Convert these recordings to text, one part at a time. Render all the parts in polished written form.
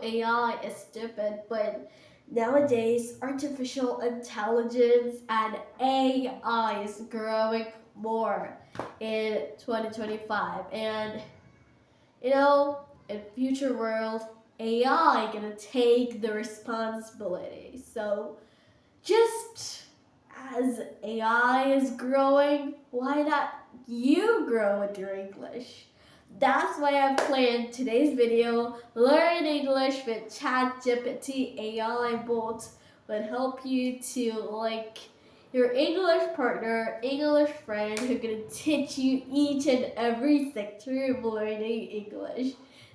AI is stupid, but nowadays artificial intelligence and AI is growing more in 2025. And in future world, AI gonna take the responsibility. So just as AI is growing, why not you grow with your English? That's why I planned today's video. Learn English with ChatGPT AI bot would help you to like your English partner, English friend who gonna teach you each and every sector of learning English.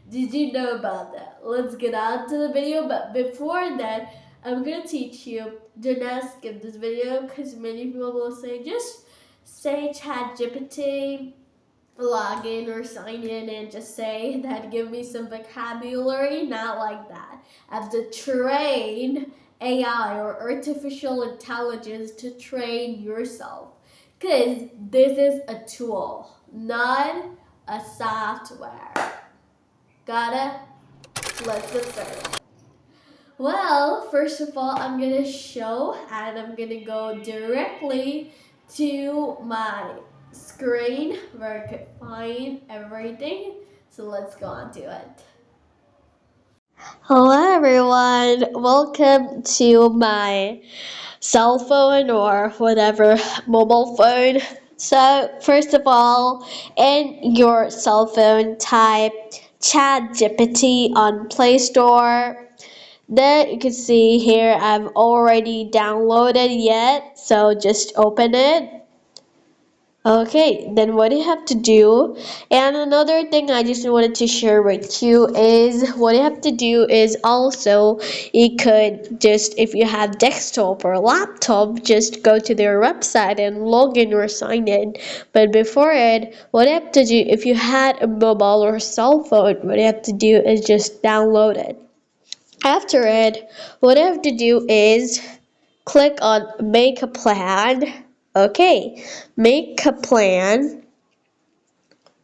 Did you know about that? Let's get on to the video, but before that, I'm gonna teach you. Do not skip this video because many people will say just say ChatGPT, log in or sign in and just say that give me some vocabulary. Not like that. I have to train AI or artificial intelligence to train yourself because this is a tool, not a software. Got it? Let's get started. Well, first of all, I'm gonna show and I'm gonna go directly to my screen where I could find everything. So let's go on to it. Hello everyone, welcome to my cell phone or whatever mobile phone. So first of all, in your cell phone type ChatGPT on Play Store. Then you can see here I've already downloaded yet, so just open it. Okay, then what you have to do, and another thing I just wanted to share with you is what you have to do is also you could just, if you have desktop or laptop, just go to their website and log in or sign in. But before it, what you have to do, if you had a mobile or cell phone, what you have to do is just download it. After it, what I have to do is click on make a plan. Okay, make a plan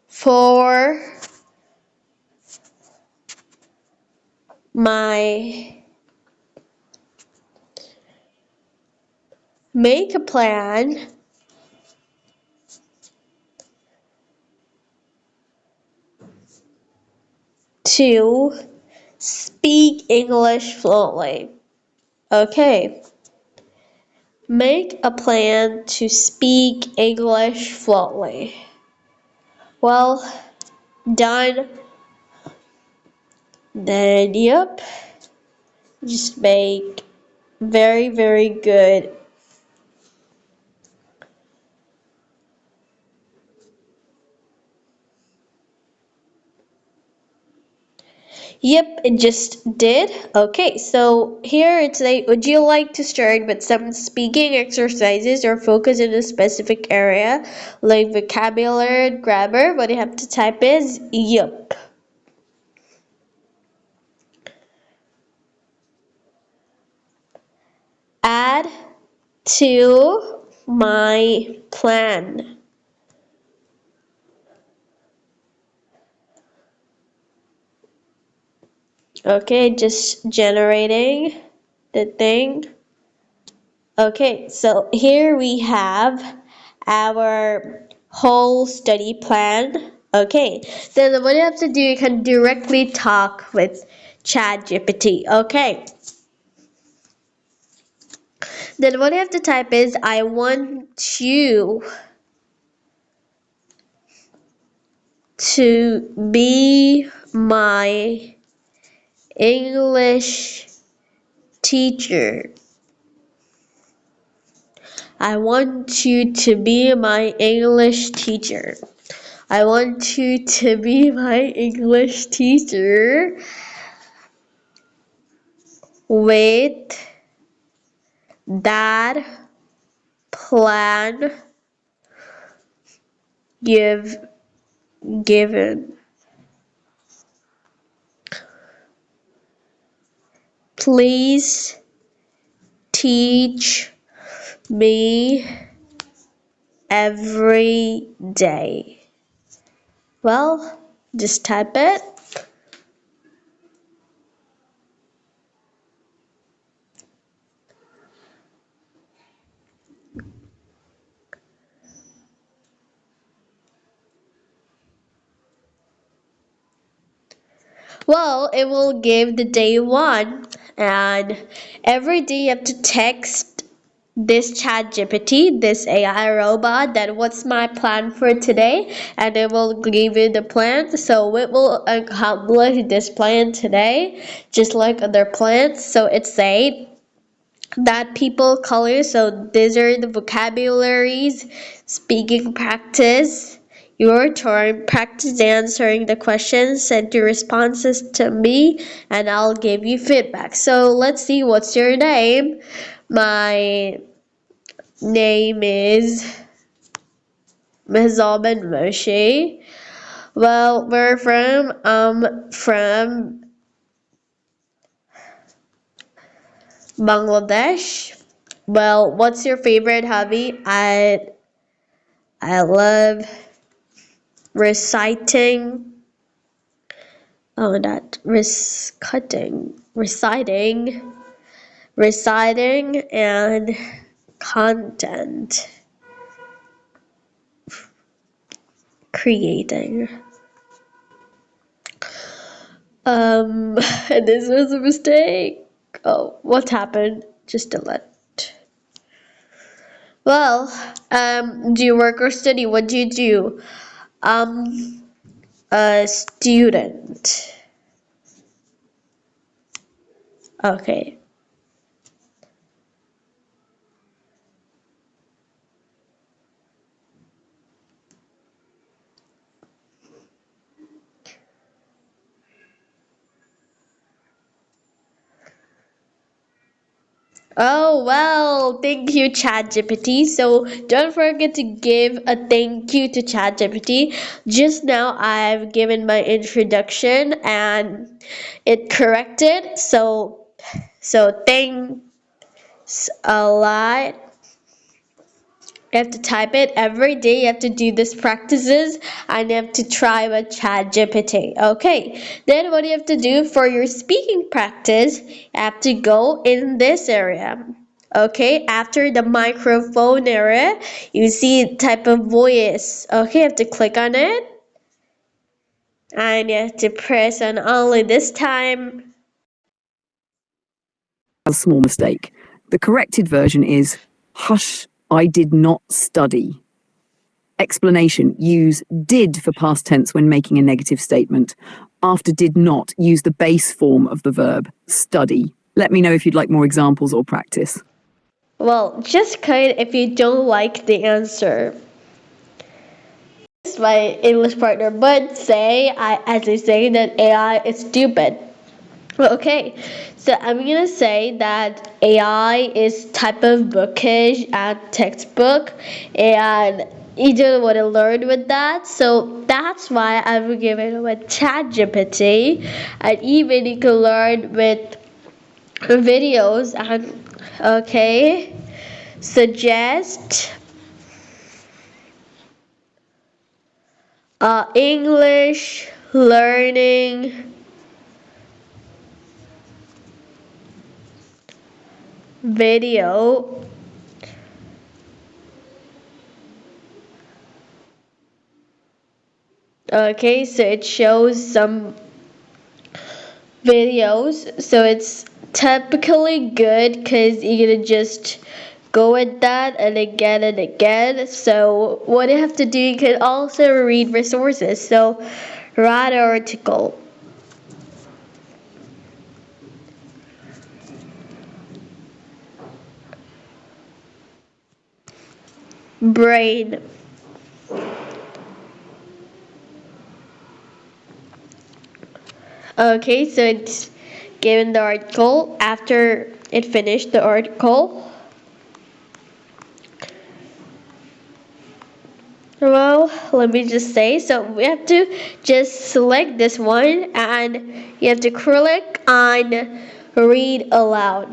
for my make a plan to speak English fluently. Okay. Make a plan to speak English fluently. Well, done. Then, yep. Just make very, very good. Yep, it just did. Okay, so here it's like, would you like to start with some speaking exercises or focus in a specific area like vocabulary, grammar? What you have to type is yep. Add to my plan. Okay, just generating the thing. Okay, so here we have our whole study plan. Okay, then what you have to do, you can directly talk with ChatGPT. Okay, then what you have to type is, I want you to be my English teacher. I want you to be my English teacher. I want you to be my English teacher with that plan given. Please teach me every day. Well, just type it. Well, it will give the day one, and every day you have to text this chat GPT, this AI robot, that what's my plan for today, and it will give you the plan. So it will accomplish this plan today, just like other plans. So it's say that people color. So these are the vocabularies, speaking practice. Your turn. Practice answering the questions. Send your responses to me, and I'll give you feedback. So let's see. What's your name? My name is Mehzabin Mowshi. Well, where from? From Bangladesh. Well, what's your favorite hobby? I love reciting. Oh, not reciting, and content creating. This was a mistake. Oh, what happened? Just delete. Well, do you work or study? What do you do? A student. Okay. Oh, well, thank you, ChatGPT. So don't forget to give a thank you to ChatGPT. Just now, I've given my introduction and it corrected. So thanks a lot. You have to type it every day. You have to do these practices and you have to try with ChatGPT. Okay. Then what you have to do for your speaking practice, you have to go in this area. Okay, after the microphone area, you see type of voice. Okay, you have to click on it and you have to press on only this time. A small mistake. The corrected version is, hush, I did not study. Explanation, use did for past tense when making a negative statement. After did not, use the base form of the verb, study. Let me know if you'd like more examples or practice. Well, just cut if you don't like the answer. My English partner, but as I say that AI is stupid. Okay, so I'm gonna say that AI is type of bookish and textbook, and you don't want to learn with that. So that's why I'm giving it with ChatGPT, and even you can learn with videos and okay, suggest English learning video. Okay, so it shows some videos, so it's typically good because you're gonna just go with that and again and again. So what you have to do, you can also read resources. So write an article. Brain. Okay, so it's given the article. After it finished the article, well, let me just say, so we have to just select this one and you have to click on read aloud.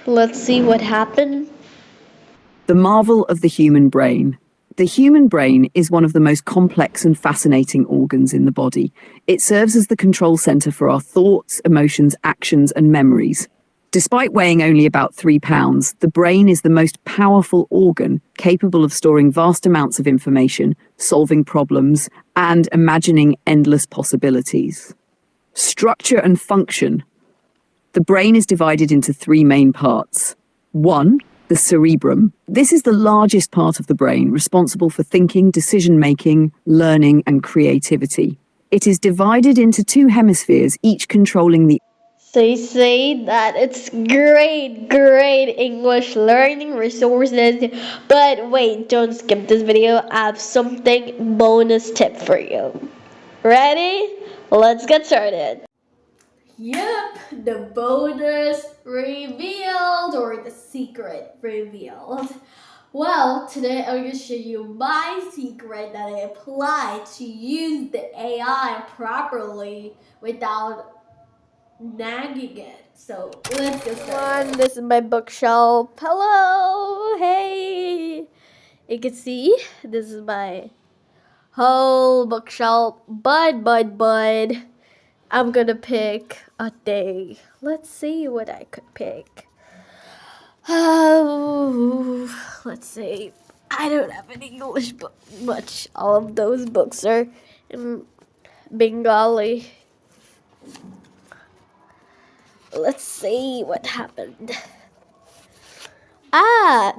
Let's see what happened. The marvel of the human brain. The human brain is one of the most complex and fascinating organs in the body. It serves as the control center for our thoughts, emotions, actions, and memories. Despite weighing only about 3 pounds, the brain is the most powerful organ capable of storing vast amounts of information, solving problems, and imagining endless possibilities. Structure and function. The brain is divided into three main parts. 1. The cerebrum. This is the largest part of the brain, responsible for thinking, decision-making, learning, and creativity. It is divided into two hemispheres, each controlling the... So you say that it's great English learning resources. But wait, don't skip this video. I have something bonus tip for you. Ready? Let's get started. Yep, the bonus revealed, or the secret revealed. Well, today I'm going to show you my secret that I applied to use the AI properly without nagging it. So let's get started. This is my bookshelf. Hello, hey. You can see this is my whole bookshelf. But I'm gonna pick a day. Let's see what I could pick. Let's see. I don't have an English book much. All of those books are in Bengali. Let's see what happened.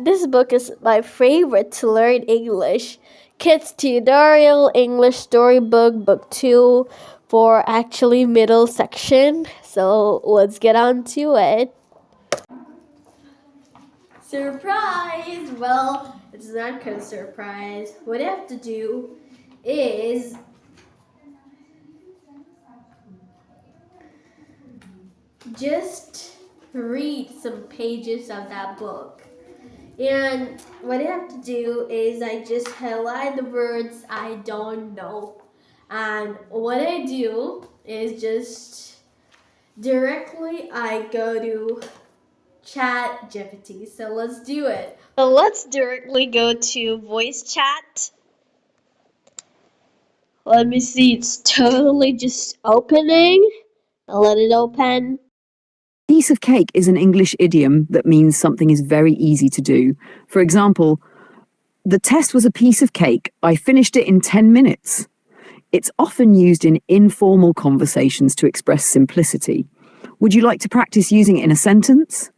This book is my favorite to learn English. Kids Tutorial English Storybook Book 2 for actually middle section. So let's get on to it. Surprise! Well, it's not kind of surprise. What I have to do is just read some pages of that book. And what I have to do is I just highlight the words I don't know. And what I do is just directly I go to ChatGPT. So let's do it. So let's directly go to voice chat. Let me see, it's totally just opening. I'll let it open. Piece of cake is an English idiom that means something is very easy to do. For example, the test was a piece of cake. I finished it in 10 minutes. It's often used in informal conversations to express simplicity. Would you like to practice using it in a sentence?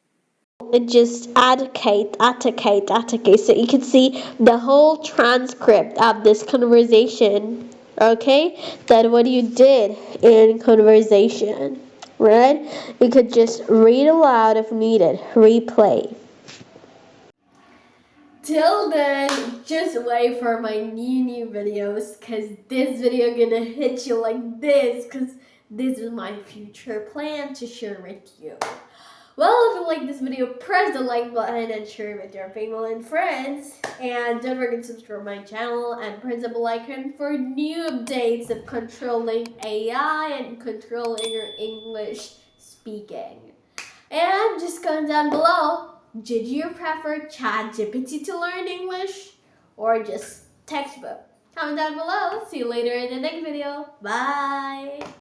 Just advocate. So you can see the whole transcript of this conversation. Okay? That what you did in conversation. Right? You could just read aloud if needed. Replay. Till then, just wait for my new videos, cause this video gonna hit you like this, cause this is my future plan to share with you. Well, if you like this video, press the like button and share it with your family and friends. And don't forget to subscribe to my channel and press the bell icon for new updates of controlling AI and controlling your English speaking. And just comment down below, did you prefer ChatGPT to learn English or just textbook? Comment down below. See you later in the next video. Bye!